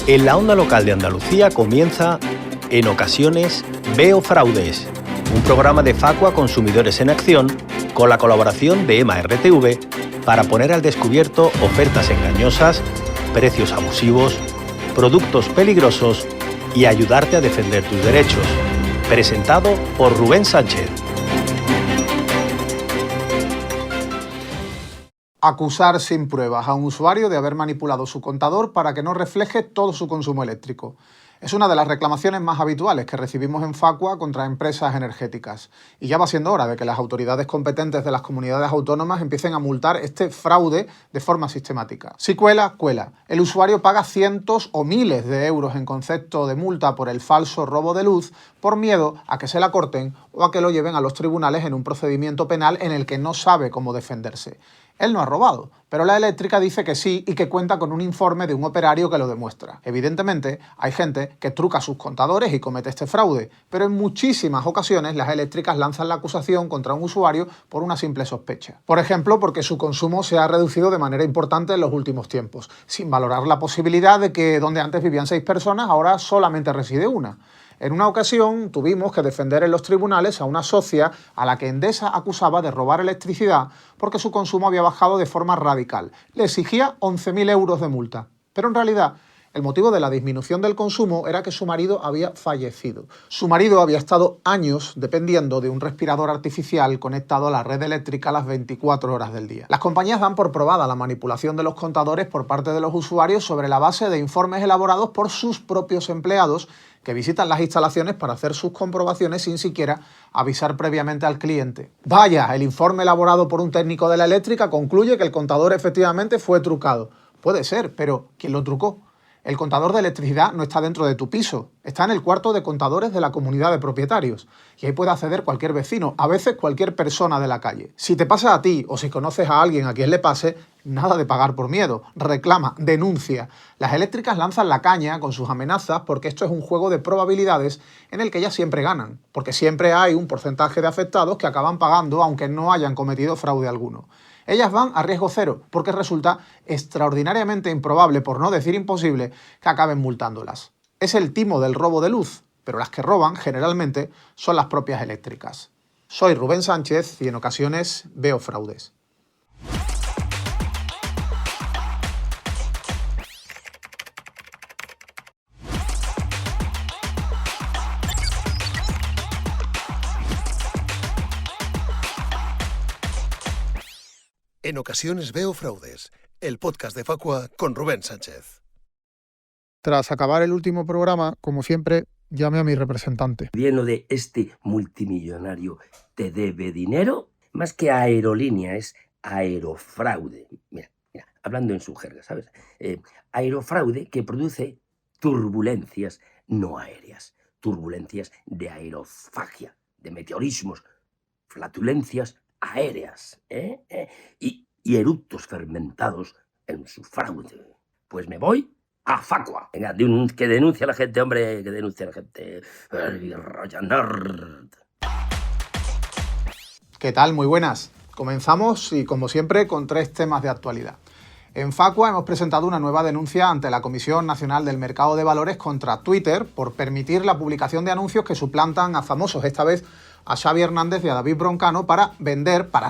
En la onda local de Andalucía comienza En ocasiones veo fraudes, un programa de Facua Consumidores en Acción con la colaboración de EMA RTV para poner al descubierto ofertas engañosas, precios abusivos, productos peligrosos y ayudarte a defender tus derechos. Presentado por Rubén Sánchez. Acusar sin pruebas a un usuario de haber manipulado su contador para que no refleje todo su consumo eléctrico. Es una de las reclamaciones más habituales que recibimos en Facua contra empresas energéticas. Y ya va siendo hora de que las autoridades competentes de las comunidades autónomas empiecen a multar este fraude de forma sistemática. Si cuela, cuela. El usuario paga cientos o miles de euros en concepto de multa por el falso robo de luz por miedo a que se la corten o a que lo lleven a los tribunales en un procedimiento penal en el que no sabe cómo defenderse. Él no ha robado, pero la eléctrica dice que sí y que cuenta con un informe de un operario que lo demuestra. Evidentemente, hay gente que truca sus contadores y comete este fraude, pero en muchísimas ocasiones las eléctricas lanzan la acusación contra un usuario por una simple sospecha. Por ejemplo, porque su consumo se ha reducido de manera importante en los últimos tiempos, sin valorar la posibilidad de que donde antes vivían 6 personas, ahora solamente reside una. En una ocasión tuvimos que defender en los tribunales a una socia a la que Endesa acusaba de robar electricidad porque su consumo había bajado de forma radical. Le exigía 11.000 euros de multa. Pero en realidad el motivo de la disminución del consumo era que su marido había fallecido. Su marido había estado años dependiendo de un respirador artificial conectado a la red eléctrica las 24 horas del día. Las compañías dan por probada la manipulación de los contadores por parte de los usuarios sobre la base de informes elaborados por sus propios empleados que visitan las instalaciones para hacer sus comprobaciones sin siquiera avisar previamente al cliente. Vaya, el informe elaborado por un técnico de la eléctrica concluye que el contador efectivamente fue trucado. Puede ser, pero ¿quién lo trucó? El contador de electricidad no está dentro de tu piso, está en el cuarto de contadores de la comunidad de propietarios. Y ahí puede acceder cualquier vecino, a veces cualquier persona de la calle. Si te pasa a ti o si conoces a alguien a quien le pase, nada de pagar por miedo. Reclama, denuncia. Las eléctricas lanzan la caña con sus amenazas porque esto es un juego de probabilidades en el que ellas siempre ganan, porque siempre hay un porcentaje de afectados que acaban pagando aunque no hayan cometido fraude alguno. Ellas van a riesgo cero, porque resulta extraordinariamente improbable, por no decir imposible, que acaben multándolas. Es el timo del robo de luz, pero las que roban, generalmente, son las propias eléctricas. Soy Rubén Sánchez y en ocasiones veo fraudes. En ocasiones veo fraudes, el podcast de Facua con Rubén Sánchez. Tras acabar el último programa, como siempre, llame a mi representante. ¿El gobierno de este multimillonario te debe dinero? Más que aerolínea, es aerofraude. Mira, hablando en su jerga, ¿sabes? Aerofraude que produce turbulencias no aéreas, turbulencias de aerofagia, de meteorismos, flatulencias aéreas, y eructos fermentados en su fraude. Pues me voy a Facua. Venga, que denuncie a la gente, hombre, que denuncie a la gente. ¿Qué tal? Muy buenas. Comenzamos y, como siempre, con 3 temas de actualidad. En Facua hemos presentado una nueva denuncia ante la Comisión Nacional del Mercado de Valores contra Twitter por permitir la publicación de anuncios que suplantan a famosos, esta vez a Xavi Hernández y a David Broncano, para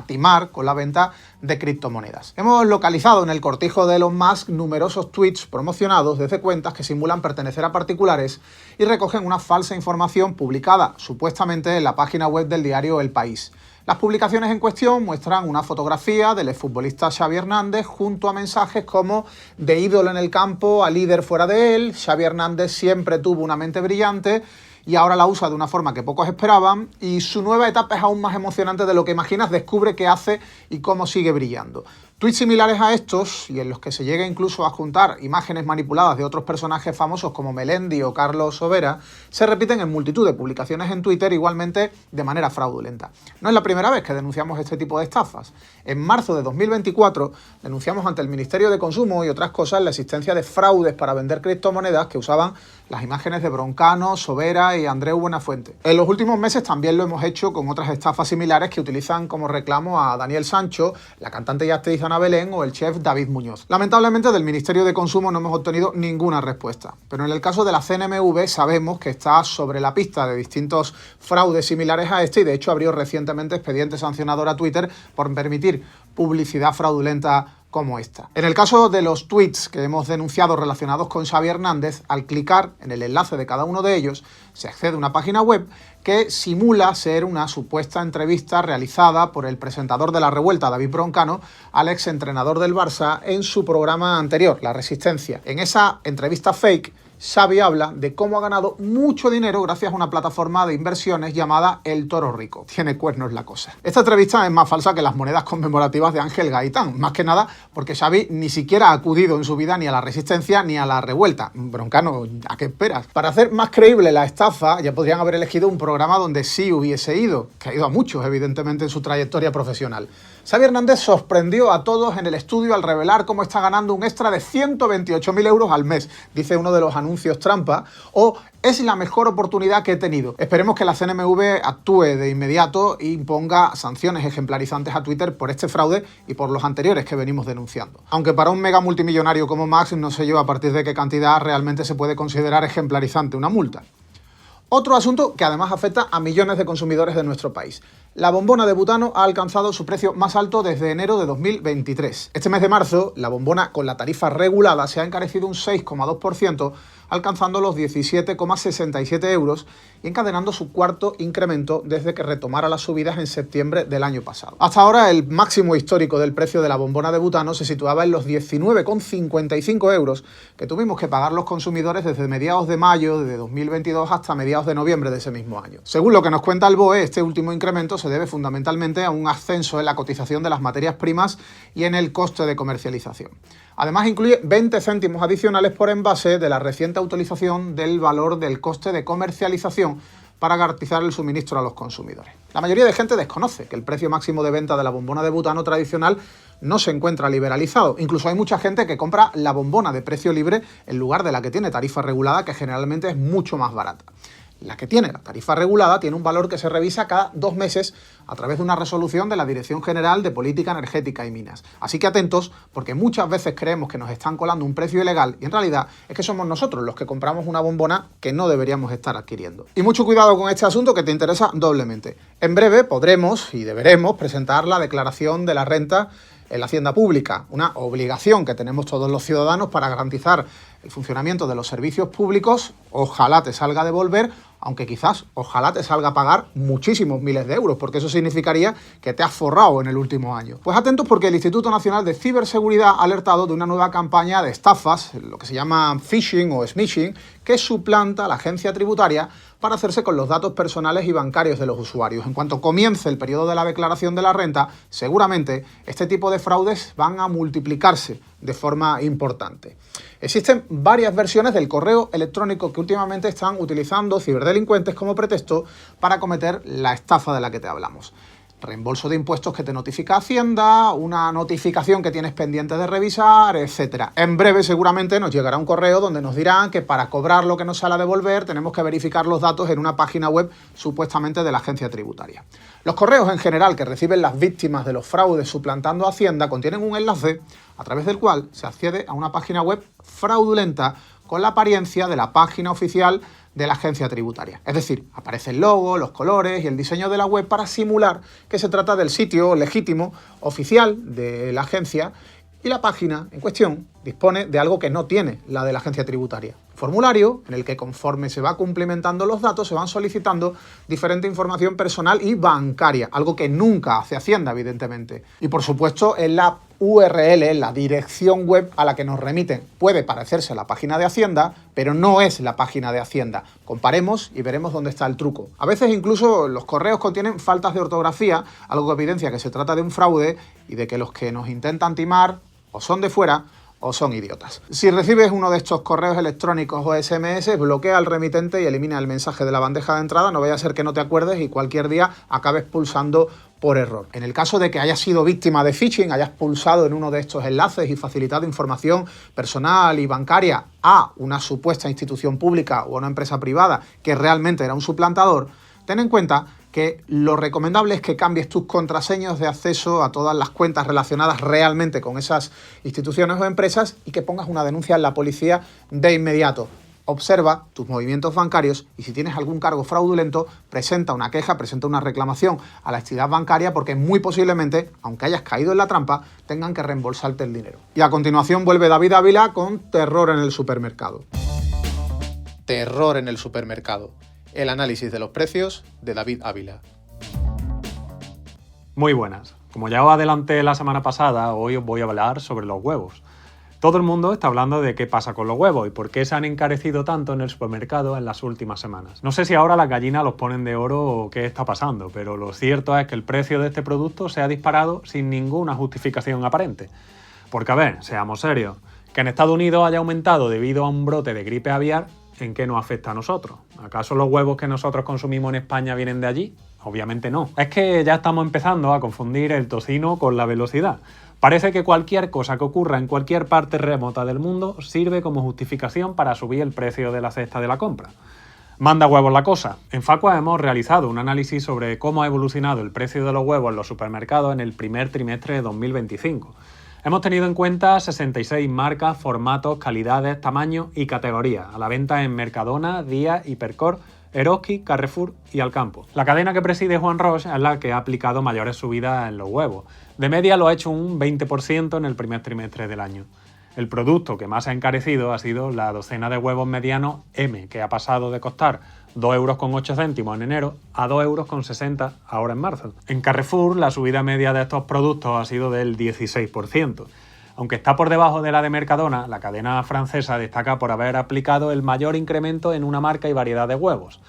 timar con la venta de criptomonedas. Hemos localizado en el cortijo de Elon Musk numerosos tweets promocionados desde cuentas que simulan pertenecer a particulares y recogen una falsa información publicada supuestamente en la página web del diario El País. Las publicaciones en cuestión muestran una fotografía del exfutbolista Xavi Hernández junto a mensajes como: de ídolo en el campo a líder fuera de él, Xavi Hernández siempre tuvo una mente brillante y ahora la usa de una forma que pocos esperaban, y su nueva etapa es aún más emocionante de lo que imaginas, descubre qué hace y cómo sigue brillando. Tweets similares a estos, y en los que se llega incluso a juntar imágenes manipuladas de otros personajes famosos como Melendi o Carlos Sobera, se repiten en multitud de publicaciones en Twitter, igualmente de manera fraudulenta. No es la primera vez que denunciamos este tipo de estafas. En marzo de 2024 denunciamos ante el Ministerio de Consumo y otras cosas la existencia de fraudes para vender criptomonedas que usaban las imágenes de Broncano, Sobera y Andreu Buenafuente. En los últimos meses también lo hemos hecho con otras estafas similares que utilizan como reclamo a Daniel Sancho, la cantante y actriz Ana Belén o el chef David Muñoz. Lamentablemente del Ministerio de Consumo no hemos obtenido ninguna respuesta, pero en el caso de la CNMV sabemos que está sobre la pista de distintos fraudes similares a este y de hecho abrió recientemente expediente sancionador a Twitter por permitir publicidad fraudulenta como esta. En el caso de los tweets que hemos denunciado relacionados con Xavi Hernández, al clicar en el enlace de cada uno de ellos, se accede a una página web que simula ser una supuesta entrevista realizada por el presentador de La Revuelta, David Broncano, al exentrenador del Barça en su programa anterior, La Resistencia. En esa entrevista fake, Xavi habla de cómo ha ganado mucho dinero gracias a una plataforma de inversiones llamada El Toro Rico. Tiene cuernos la cosa. Esta entrevista es más falsa que las monedas conmemorativas de Ángel Gaitán, más que nada porque Xavi ni siquiera ha acudido en su vida ni a La Resistencia ni a La Revuelta. Broncano, ¿a qué esperas? Para hacer más creíble la estafa, ya podrían haber elegido un programa donde sí hubiese ido, que ha ido a muchos, evidentemente, en su trayectoria profesional. Xavi Hernández sorprendió a todos en el estudio al revelar cómo está ganando un extra de 128.000 euros al mes, dice uno de los anuncios trampa, o es la mejor oportunidad que he tenido. Esperemos que la CNMV actúe de inmediato e imponga sanciones ejemplarizantes a Twitter por este fraude y por los anteriores que venimos denunciando. Aunque para un mega multimillonario como Max no sé yo a partir de qué cantidad realmente se puede considerar ejemplarizante una multa. Otro asunto que además afecta a millones de consumidores de nuestro país. La bombona de butano ha alcanzado su precio más alto desde enero de 2023. Este mes de marzo, la bombona con la tarifa regulada se ha encarecido un 6,2%, alcanzando los 17,67 euros y encadenando su cuarto incremento desde que retomara las subidas en septiembre del año pasado. Hasta ahora, el máximo histórico del precio de la bombona de butano se situaba en los 19,55 euros que tuvimos que pagar los consumidores desde mediados de mayo de 2022 hasta mediados de noviembre de ese mismo año. Según lo que nos cuenta el BOE, este último incremento se debe fundamentalmente a un ascenso en la cotización de las materias primas y en el coste de comercialización. Además, incluye 20 céntimos adicionales por envase de la reciente actualización del valor del coste de comercialización para garantizar el suministro a los consumidores. La mayoría de gente desconoce que el precio máximo de venta de la bombona de butano tradicional no se encuentra liberalizado. Incluso hay mucha gente que compra la bombona de precio libre en lugar de la que tiene tarifa regulada, que generalmente es mucho más barata. La que tiene la tarifa regulada tiene un valor que se revisa cada 2 meses a través de una resolución de la Dirección General de Política Energética y Minas. Así que atentos, porque muchas veces creemos que nos están colando un precio ilegal y en realidad es que somos nosotros los que compramos una bombona que no deberíamos estar adquiriendo. Y mucho cuidado con este asunto que te interesa doblemente. En breve podremos y deberemos presentar la declaración de la renta en la Hacienda Pública, una obligación que tenemos todos los ciudadanos para garantizar el funcionamiento de los servicios públicos. Ojalá te salga a devolver, aunque quizás ojalá te salga a pagar muchísimos miles de euros, porque eso significaría que te has forrado en el último año. Pues atentos, porque el Instituto Nacional de Ciberseguridad ha alertado de una nueva campaña de estafas, lo que se llama phishing o smishing, que suplanta a la agencia tributaria para hacerse con los datos personales y bancarios de los usuarios. En cuanto comience el periodo de la declaración de la renta, seguramente este tipo de fraudes van a multiplicarse de forma importante. Existen varias versiones del correo electrónico que últimamente están utilizando ciberdelincuentes como pretexto para cometer la estafa de la que te hablamos. Reembolso de impuestos que te notifica Hacienda, una notificación que tienes pendiente de revisar, etc. En breve seguramente nos llegará un correo donde nos dirán que para cobrar lo que nos sale a devolver tenemos que verificar los datos en una página web supuestamente de la agencia tributaria. Los correos en general que reciben las víctimas de los fraudes suplantando a Hacienda contienen un enlace a través del cual se accede a una página web fraudulenta con la apariencia de la página oficial de la agencia tributaria. Es decir, aparece el logo, los colores y el diseño de la web para simular que se trata del sitio legítimo oficial de la agencia, y la página en cuestión dispone de algo que no tiene la de la agencia tributaria. Formulario en el que, conforme se va cumplimentando los datos, se van solicitando diferente información personal y bancaria, algo que nunca hace Hacienda, evidentemente. Y por supuesto, en la URL, en la dirección web a la que nos remiten, puede parecerse a la página de Hacienda, pero no es la página de Hacienda. Comparemos y veremos dónde está el truco. A veces incluso los correos contienen faltas de ortografía, algo que evidencia que se trata de un fraude y de que los que nos intentan timar o son de fuera o son idiotas. Si recibes uno de estos correos electrónicos o SMS, bloquea al remitente y elimina el mensaje de la bandeja de entrada, no vaya a ser que no te acuerdes y cualquier día acabes pulsando por error. En el caso de que hayas sido víctima de phishing, hayas pulsado en uno de estos enlaces y facilitado información personal y bancaria a una supuesta institución pública o a una empresa privada que realmente era un suplantador, ten en cuenta que lo recomendable es que cambies tus contraseñas de acceso a todas las cuentas relacionadas realmente con esas instituciones o empresas y que pongas una denuncia en la policía de inmediato. Observa tus movimientos bancarios y si tienes algún cargo fraudulento, presenta una queja, presenta una reclamación a la entidad bancaria porque muy posiblemente, aunque hayas caído en la trampa, tengan que reembolsarte el dinero. Y a continuación vuelve David Ávila con Terror en el supermercado. Terror en el supermercado. El análisis de los precios de David Ávila. Muy buenas. Como ya os adelanté la semana pasada, hoy os voy a hablar sobre los huevos. Todo el mundo está hablando de qué pasa con los huevos y por qué se han encarecido tanto en el supermercado en las últimas semanas. No sé si ahora las gallinas los ponen de oro o qué está pasando, pero lo cierto es que el precio de este producto se ha disparado sin ninguna justificación aparente. Porque, a ver, seamos serios, que en Estados Unidos haya aumentado debido a un brote de gripe aviar, ¿en qué nos afecta a nosotros? ¿Acaso los huevos que nosotros consumimos en España vienen de allí? Obviamente no. Es que ya estamos empezando a confundir el tocino con la velocidad. Parece que cualquier cosa que ocurra en cualquier parte remota del mundo sirve como justificación para subir el precio de la cesta de la compra. Manda huevos la cosa. En Facua hemos realizado un análisis sobre cómo ha evolucionado el precio de los huevos en los supermercados en el primer trimestre de 2025. Hemos tenido en cuenta 66 marcas, formatos, calidades, tamaños y categorías a la venta en Mercadona, Día, Hipercor, Eroski, Carrefour y Alcampo. La cadena que preside Juan Roche es la que ha aplicado mayores subidas en los huevos. De media lo ha hecho un 20% en el primer trimestre del año. El producto que más ha encarecido ha sido la docena de huevos medianos M, que ha pasado de costar 2,08 € en enero a 2,60 € ahora en marzo. En Carrefour la subida media de estos productos ha sido del 16%. Aunque está por debajo de la de Mercadona, la cadena francesa destaca por haber aplicado el mayor incremento en una marca y variedad de huevos.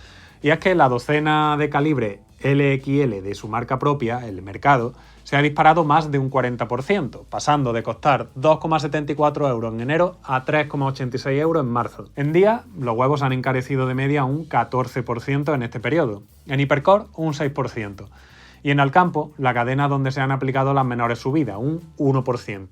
Y es que la docena de calibre LXL de su marca propia, el Mercado, se ha disparado más de un 40%, pasando de costar 2,74 € en enero a 3,86 € en marzo. En Día, los huevos han encarecido de media un 14% en este periodo. En Hipercor, un 6%. Y en Alcampo, la cadena donde se han aplicado las menores subidas, un 1%.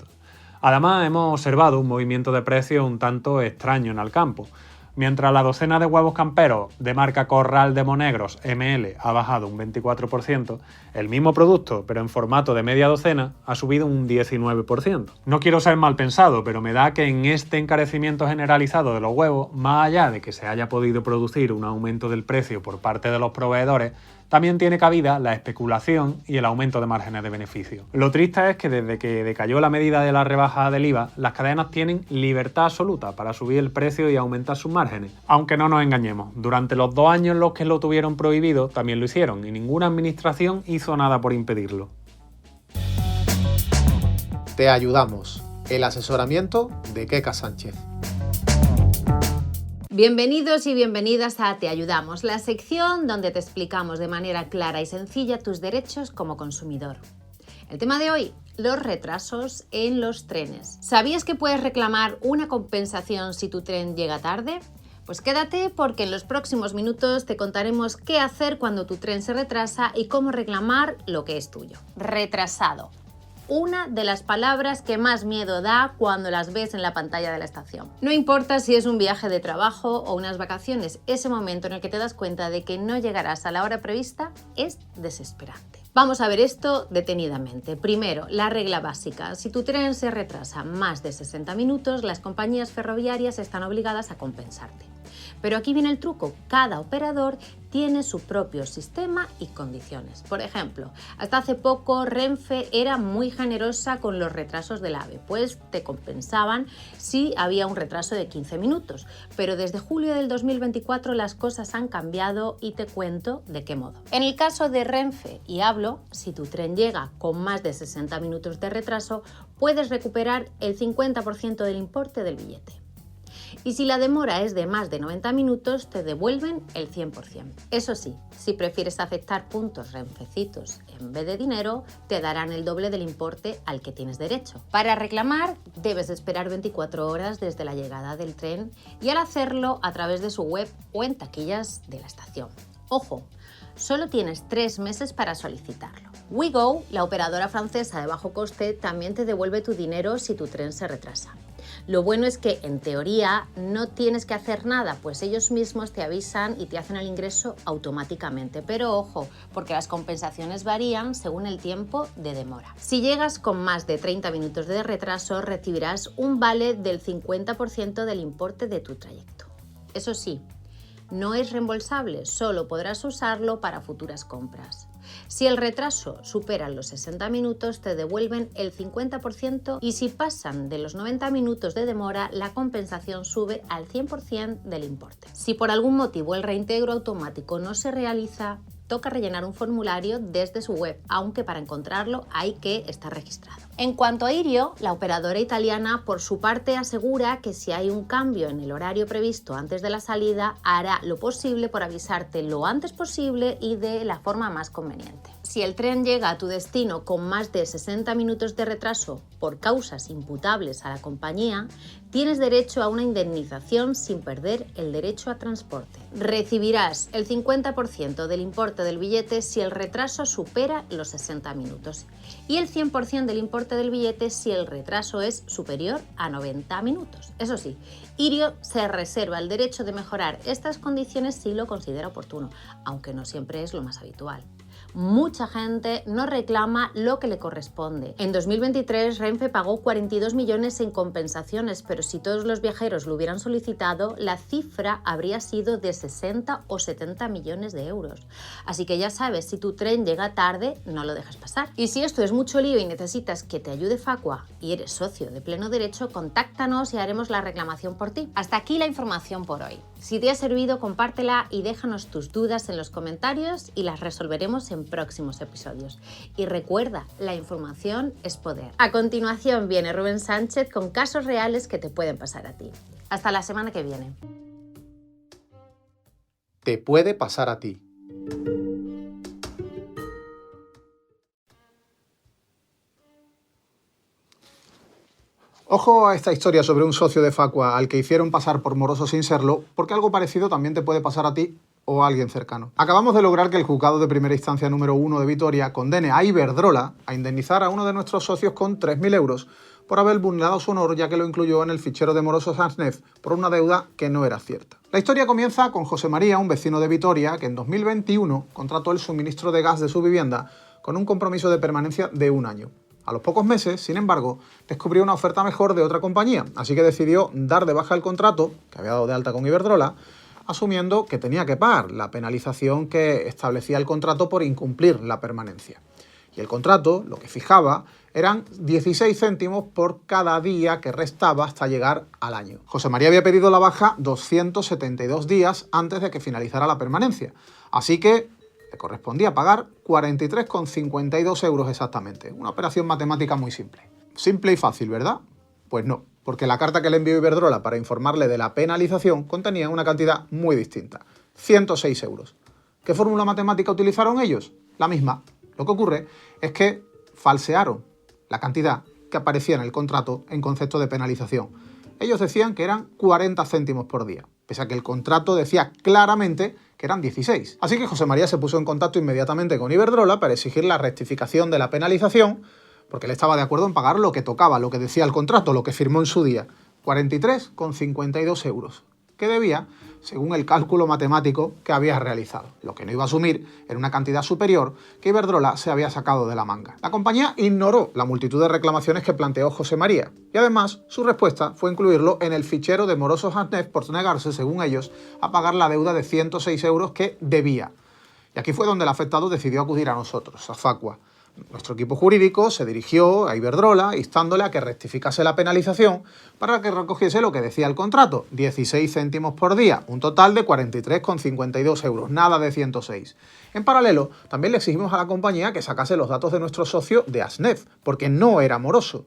Además, hemos observado un movimiento de precios un tanto extraño en Alcampo. Mientras la docena de huevos camperos de marca Corral de Monegros ML ha bajado un 24%, el mismo producto, pero en formato de media docena, ha subido un 19%. No quiero ser mal pensado, pero me da que en este encarecimiento generalizado de los huevos, más allá de que se haya podido producir un aumento del precio por parte de los proveedores, también tiene cabida la especulación y el aumento de márgenes de beneficio. Lo triste es que desde que decayó la medida de la rebaja del IVA, las cadenas tienen libertad absoluta para subir el precio y aumentar sus márgenes. Aunque no nos engañemos, durante los 2 años en los que lo tuvieron prohibido, también lo hicieron y ninguna administración hizo nada por impedirlo. Te ayudamos. El asesoramiento de Keka Sánchez. Bienvenidos y bienvenidas a Te Ayudamos, la sección donde te explicamos de manera clara y sencilla tus derechos como consumidor. El tema de hoy, los retrasos en los trenes. ¿Sabías que puedes reclamar una compensación si tu tren llega tarde? Pues quédate porque en los próximos minutos te contaremos qué hacer cuando tu tren se retrasa y cómo reclamar lo que es tuyo. Retrasado. Una de las palabras que más miedo da cuando las ves en la pantalla de la estación. No importa si es un viaje de trabajo o unas vacaciones, ese momento en el que te das cuenta de que no llegarás a la hora prevista es desesperante. Vamos a ver esto detenidamente. Primero, la regla básica. Si tu tren se retrasa más de 60 minutos, las compañías ferroviarias están obligadas a compensarte. Pero aquí viene el truco. Cada operador tiene su propio sistema y condiciones. Por ejemplo, hasta hace poco Renfe era muy generosa con los retrasos del AVE, pues te compensaban si había un retraso de 15 minutos. Pero desde julio del 2024 las cosas han cambiado y te cuento de qué modo. En el caso de Renfe, y hablo, si tu tren llega con más de 60 minutos de retraso, puedes recuperar el 50% del importe del billete. Y si la demora es de más de 90 minutos, te devuelven el 100%. Eso sí, si prefieres aceptar puntos Renfecitos en vez de dinero, te darán el doble del importe al que tienes derecho. Para reclamar, debes esperar 24 horas desde la llegada del tren y al hacerlo a través de su web o en taquillas de la estación. Ojo, solo tienes 3 meses para solicitarlo. WeGo, la operadora francesa de bajo coste, también te devuelve tu dinero si tu tren se retrasa. Lo bueno es que, en teoría, no tienes que hacer nada, pues ellos mismos te avisan y te hacen el ingreso automáticamente. Pero ojo, porque las compensaciones varían según el tiempo de demora. Si llegas con más de 30 minutos de retraso, recibirás un vale del 50% del importe de tu trayecto. Eso sí, no es reembolsable, solo podrás usarlo para futuras compras. Si el retraso supera los 60 minutos, te devuelven el 50% y si pasan de los 90 minutos de demora, la compensación sube al 100% del importe. Si por algún motivo el reintegro automático no se realiza, toca rellenar un formulario desde su web, aunque para encontrarlo hay que estar registrado. En cuanto a Irio, la operadora italiana, por su parte asegura que si hay un cambio en el horario previsto antes de la salida, hará lo posible por avisarte lo antes posible y de la forma más conveniente. Si el tren llega a tu destino con más de 60 minutos de retraso por causas imputables a la compañía, tienes derecho a una indemnización sin perder el derecho a transporte. Recibirás el 50% del importe del billete si el retraso supera los 60 minutos y el 100% del importe del billete si el retraso es superior a 90 minutos. Eso sí, Irio se reserva el derecho de mejorar estas condiciones si lo considera oportuno, aunque no siempre es lo más habitual. Mucha gente no reclama lo que le corresponde. En 2023 Renfe pagó 42 millones en compensaciones, pero si todos los viajeros lo hubieran solicitado, la cifra habría sido de 60 o 70 millones de euros. Así que ya sabes, si tu tren llega tarde, no lo dejes pasar. Y si esto es mucho lío y necesitas que te ayude Facua y eres socio de pleno derecho, contáctanos y haremos la reclamación por ti. Hasta aquí la información por hoy. Si te ha servido, compártela y déjanos tus dudas en los comentarios y las resolveremos en próximos episodios. Y recuerda, la información es poder. A continuación viene Rubén Sánchez con casos reales que te pueden pasar a ti. Hasta la semana que viene. Te puede pasar a ti. Ojo a esta historia sobre un socio de Facua al que hicieron pasar por moroso sin serlo, porque algo parecido también te puede pasar a ti o a alguien cercano. Acabamos de lograr que el juzgado de primera instancia número 1 de Vitoria condene a Iberdrola a indemnizar a uno de nuestros socios con 3.000 euros por haber vulnerado su honor, ya que lo incluyó en el fichero de morosos ASNEF por una deuda que no era cierta. La historia comienza con José María, un vecino de Vitoria, que en 2021 contrató el suministro de gas de su vivienda con un compromiso de permanencia de 1 año. A los pocos meses, sin embargo, descubrió una oferta mejor de otra compañía, así que decidió dar de baja el contrato, que había dado de alta con Iberdrola, asumiendo que tenía que pagar la penalización que establecía el contrato por incumplir la permanencia. Y el contrato, lo que fijaba, eran 16 céntimos por cada día que restaba hasta llegar al año. José María había pedido la baja 272 días antes de que finalizara la permanencia, así que le correspondía pagar 43,52 euros exactamente. Una operación matemática muy simple. Simple y fácil, ¿verdad? Pues no, porque la carta que le envió Iberdrola para informarle de la penalización contenía una cantidad muy distinta, 106 euros. ¿Qué fórmula matemática utilizaron ellos? La misma. Lo que ocurre es que falsearon la cantidad que aparecía en el contrato en concepto de penalización. Ellos decían que eran 40 céntimos por día, pese a que el contrato decía claramente que eran 16. Así que José María se puso en contacto inmediatamente con Iberdrola para exigir la rectificación de la penalización, porque él estaba de acuerdo en pagar lo que tocaba, lo que decía el contrato, lo que firmó en su día, 43,52 euros, que debía según el cálculo matemático que había realizado. Lo que no iba a asumir era una cantidad superior que Iberdrola se había sacado de la manga. La compañía ignoró la multitud de reclamaciones que planteó José María, y además su respuesta fue incluirlo en el fichero de morosos ASNEF por negarse, según ellos, a pagar la deuda de 106 euros que debía. Y aquí fue donde el afectado decidió acudir a nosotros, a Facua. Nuestro equipo jurídico se dirigió a Iberdrola instándole a que rectificase la penalización para que recogiese lo que decía el contrato, 16 céntimos por día, un total de 43,52 euros, nada de 106. En paralelo, también le exigimos a la compañía que sacase los datos de nuestro socio de ASNEF, porque no era moroso.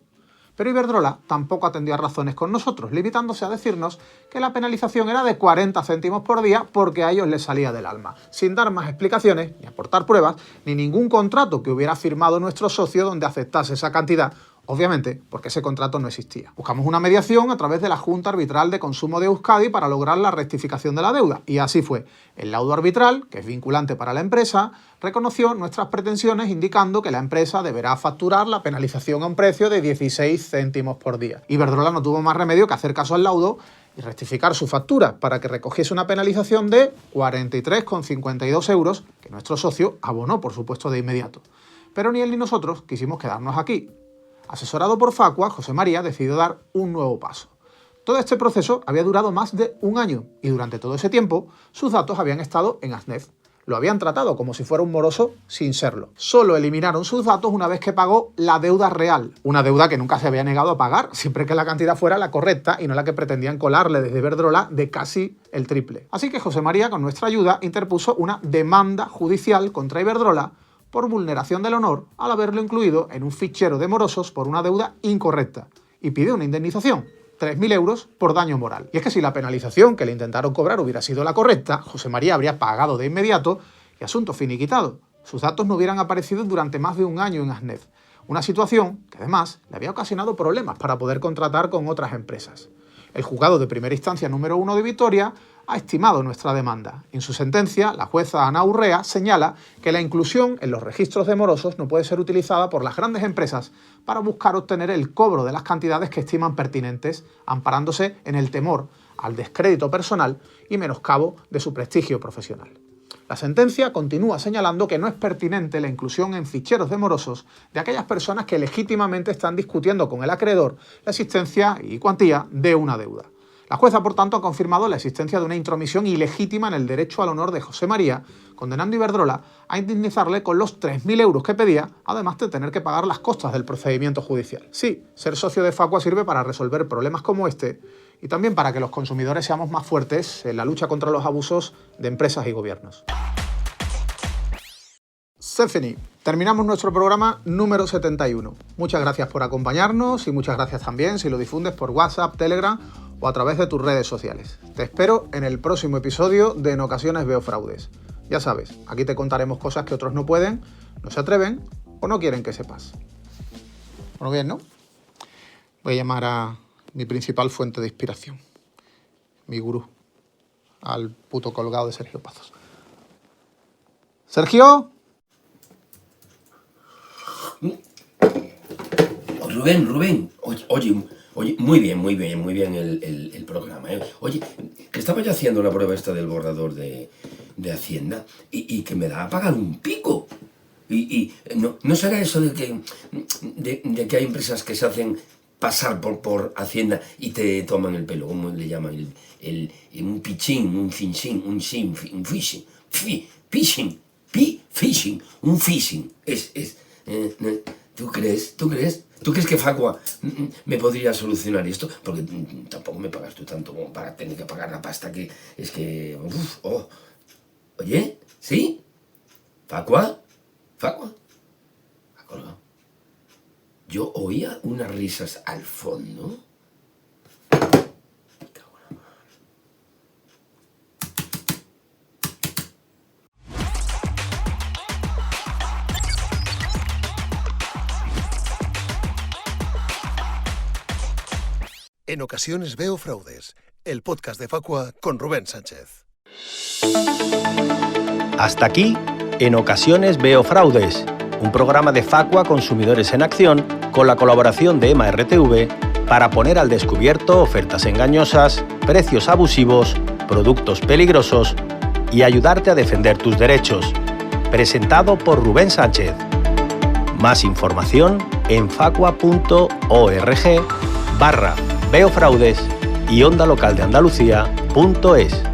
Pero Iberdrola tampoco atendió a razones con nosotros, limitándose a decirnos que la penalización era de 40 céntimos por día porque a ellos les salía del alma, sin dar más explicaciones, ni aportar pruebas, ni ningún contrato que hubiera firmado nuestro socio donde aceptase esa cantidad, obviamente porque ese contrato no existía. Buscamos una mediación a través de la Junta Arbitral de Consumo de Euskadi para lograr la rectificación de la deuda, y así fue. El laudo arbitral, que es vinculante para la empresa, reconoció nuestras pretensiones indicando que la empresa deberá facturar la penalización a un precio de 16 céntimos por día. Iberdrola no tuvo más remedio que hacer caso al laudo y rectificar su factura para que recogiese una penalización de 43,52 euros que nuestro socio abonó, por supuesto, de inmediato. Pero ni él ni nosotros quisimos quedarnos aquí. Asesorado por Facua, José María decidió dar un nuevo paso. Todo este proceso había durado más de un año y durante todo ese tiempo sus datos habían estado en Asnef. Lo habían tratado como si fuera un moroso sin serlo. Solo eliminaron sus datos una vez que pagó la deuda real. Una deuda que nunca se había negado a pagar, siempre que la cantidad fuera la correcta y no la que pretendían colarle desde Iberdrola de casi el triple. Así que José María, con nuestra ayuda, interpuso una demanda judicial contra Iberdrola por vulneración del honor al haberlo incluido en un fichero de morosos por una deuda incorrecta y pide una indemnización, 3.000 euros por daño moral. Y es que si la penalización que le intentaron cobrar hubiera sido la correcta, José María habría pagado de inmediato y asunto finiquitado. Sus datos no hubieran aparecido durante más de un año en Asnef, una situación que además le había ocasionado problemas para poder contratar con otras empresas. El juzgado de primera instancia número 1 de Vitoria ha estimado nuestra demanda. En su sentencia, la jueza Ana Urrea señala que la inclusión en los registros de morosos no puede ser utilizada por las grandes empresas para buscar obtener el cobro de las cantidades que estiman pertinentes, amparándose en el temor al descrédito personal y menoscabo de su prestigio profesional. La sentencia continúa señalando que no es pertinente la inclusión en ficheros de morosos de aquellas personas que legítimamente están discutiendo con el acreedor la existencia y cuantía de una deuda. La jueza, por tanto, ha confirmado la existencia de una intromisión ilegítima en el derecho al honor de José María, condenando a Iberdrola a indemnizarle con los 3.000 euros que pedía, además de tener que pagar las costas del procedimiento judicial. Sí, ser socio de Facua sirve para resolver problemas como este y también para que los consumidores seamos más fuertes en la lucha contra los abusos de empresas y gobiernos. Sefeni, terminamos nuestro programa número 71. Muchas gracias por acompañarnos y muchas gracias también si lo difundes por WhatsApp, Telegram o a través de tus redes sociales. Te espero en el próximo episodio de En ocasiones veo fraudes. Ya sabes, aquí te contaremos cosas que otros no pueden, no se atreven o no quieren que sepas. Bueno, bien, ¿no? Voy a llamar a mi principal fuente de inspiración, mi gurú, al puto colgado de Sergio Pazos. ¡Sergio! Rubén, oye, muy bien el programa, ¿eh? Oye, que estaba yo haciendo la prueba esta del borrador de Hacienda y que me da a pagar un pico. Y no será eso de que hay empresas que se hacen pasar por Hacienda y te toman el pelo, ¿cómo le llaman? Un pichín, un finchín, un phishing, un phishing. ¿Tú crees? ¿Tú crees que Facua me podría solucionar esto? Porque tampoco me pagas tú tanto como para tener que pagar la pasta que es que... Oye, ¿sí? ¿Facua? ¿Ha colgado? Yo oía unas risas al fondo. En ocasiones veo fraudes, el podcast de Facua con Rubén Sánchez. Hasta aquí, En ocasiones veo fraudes, un programa de Facua Consumidores en Acción con la colaboración de EMA RTV para poner al descubierto ofertas engañosas, precios abusivos, productos peligrosos y ayudarte a defender tus derechos. Presentado por Rubén Sánchez. Más información en facua.org/Veo Fraudes y ondalocaldeandalucía.es.